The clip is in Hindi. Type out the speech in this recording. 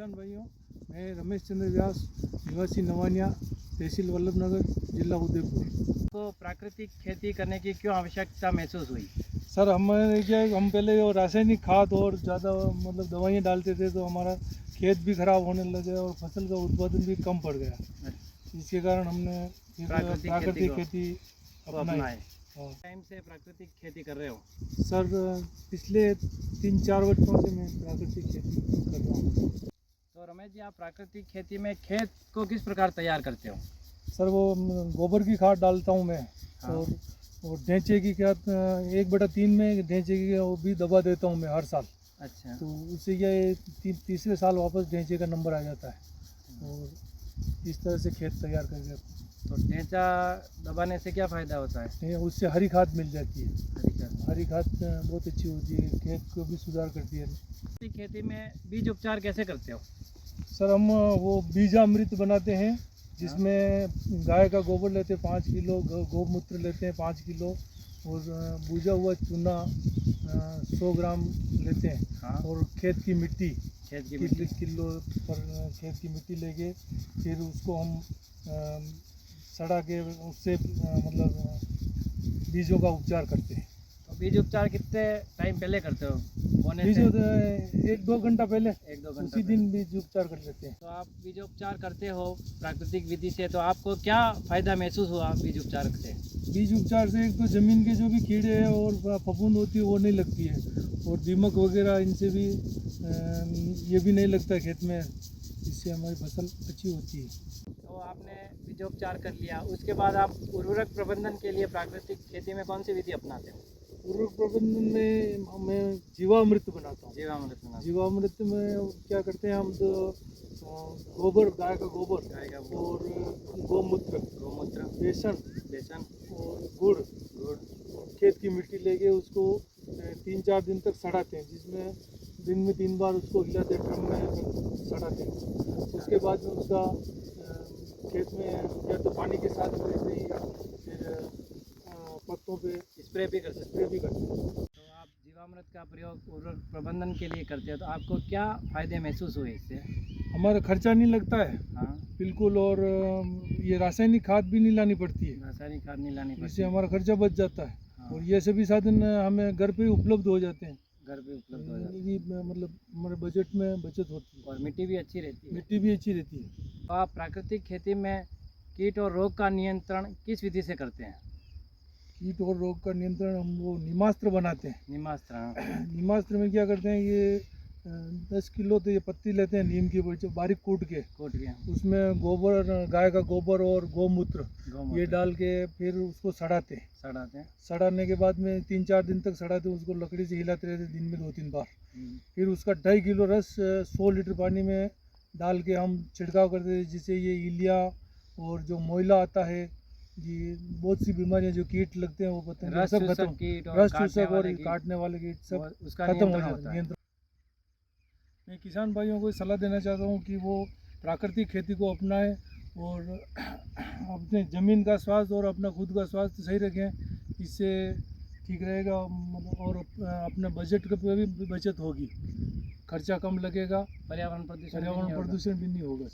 किसान भाइयों, मैं रमेश चंद्र व्यास, निवासी नवानिया, तहसील वल्लभनगर, जिला उदयपुर। तो प्राकृतिक खेती करने की क्यों आवश्यकता महसूस हुई? सर हमें क्या है, हम पहले वो रासायनिक खाद और ज़्यादा दवाइयाँ डालते थे तो हमारा खेत भी खराब होने लगे और फसल का उत्पादन भी कम पड़ गया। इसके कारण हमने फिर प्राकृतिक खेती अपनाई। हाँ। टाइम से प्राकृतिक खेती कर रहे हो? सर पिछले 3-4 वर्षों से मैं प्राकृतिक खेती कर रहा हूँ। तो रमेश जी, आप प्राकृतिक खेती में खेत को किस प्रकार तैयार करते हो? सर वो गोबर की खाद डालता हूँ मैं। हाँ। और ढेंचे की क्या 1/3 में ढेंचे की वो भी दबा देता हूँ मैं हर साल। अच्छा। तो उससे क्या है, तीसरे साल वापस ढेंचे का नंबर आ जाता है और इस तरह से खेत तैयार करके। तो ढेंचा दबाने से क्या फ़ायदा होता है? उससे हरी खाद मिल जाती है। हरी खाद। हरी खाद बहुत अच्छी होती है, खेत को भी सुधार करती है। प्राकृतिक खेती में बीज उपचार कैसे करते हो? सर हम वो बीजामृत बनाते हैं, जिसमें गाय का गोबर लेते हैं 5 किलो, गौमूत्र लेते हैं 5 किलो और भुजा हुआ चूना 100 ग्राम लेते हैं। हाँ। और खेत की मिट्टी किलो पर खेत की मिट्टी लेके फिर उसको हम सड़ा के उससे बीजों का उपचार करते हैं। तो बीज उपचार कितने टाइम पहले करते हो? बीज 1-2 घंटा पहले, 1-2 घंटा उसी दिन बीज उपचार कर लेते हैं। तो आप बीज उपचार करते हो प्राकृतिक विधि से, तो आपको क्या फ़ायदा महसूस हुआ बीज उपचार से? बीज उपचार से एक तो ज़मीन के जो भी कीड़े हैं और फफूंद होती है वो नहीं लगती है, और दीमक वगैरह इनसे भी ये भी नहीं लगता खेत में, इससे हमारी फसल अच्छी होती है। तो आपने बीजोपचार कर लिया, उसके बाद आप उर्वरक प्रबंधन के लिए प्राकृतिक खेती में कौन सी विधि अपनाते हो? उर्वरक प्रबंधन में मैं जीवामृत बनाता हूँ। जीवामृत में क्या करते हैं हम, तो गोबर, गाय का गोबर और गौमूत्र, बेसन और गुड़ और खेत की मिट्टी लेके उसको 3-4 दिन तक सड़ाते हैं, जिसमें दिन में 3 बार उसको हिलाते ड्रम में सड़ाते हैं। उसके बाद में उसका खेत में या तो पानी के साथ वैसे ही या फिर पत्तों पे स्प्रे भी करते हैं। तो आप जीवामृत का प्रयोग उर्वरक प्रबंधन के लिए करते हो, तो आपको क्या फ़ायदे महसूस हुए इससे? हमारा खर्चा नहीं लगता है। हाँ। बिल्कुल। और ये रासायनिक खाद भी नहीं लानी पड़ती है। रासायनिक खाद नहीं लानी पड़ती, इससे हमारा खर्चा बच जाता है। हाँ। और ये सभी साधन हमें घर पे ही उपलब्ध हो जाते हैं। घर पे उपलब्ध हो जाते हैं, हमारे बजट में बचत होती है और मिट्टी भी अच्छी रहती है। तो आप प्राकृतिक खेती में कीट और रोग का नियंत्रण किस विधि से करते हैं? कीट और रोग का नियंत्रण हम वो निमास्त्र बनाते हैं। निमास्त्र में क्या करते हैं, ये 10 किलो तो ये पत्ती लेते हैं नीम की, बारीक कूट के उसमें गोबर, गाय का गोबर और गौमूत्र ये डाल के फिर उसको सड़ाते हैं। सड़ाने के बाद में 3-4 दिन तक सड़ाते हैं, उसको लकड़ी से हिलाते रहते हैं दिन में 2-3 बार। फिर उसका 2.5 किलो रस 100 लीटर पानी में डाल के हम छिड़काव करते हैं, जिससे ये इलिया और जो मोइला आता है, ये बहुत सी बीमारियां जो कीट लगते हैं वो पतंगे सब खत्म, रस चूसक और काटने वाले कीट सब खत्म हो जाते हैं। मैं किसान भाइयों को सलाह देना चाहता हूँ कि वो प्राकृतिक खेती को अपनाएं और अपने ज़मीन का स्वास्थ्य और अपना खुद का स्वास्थ्य सही रखें, इससे ठीक रहेगा। और अपने बजट पे भी बचत होगी, खर्चा कम लगेगा, पर्यावरण प्रदूषण भी नहीं होगा।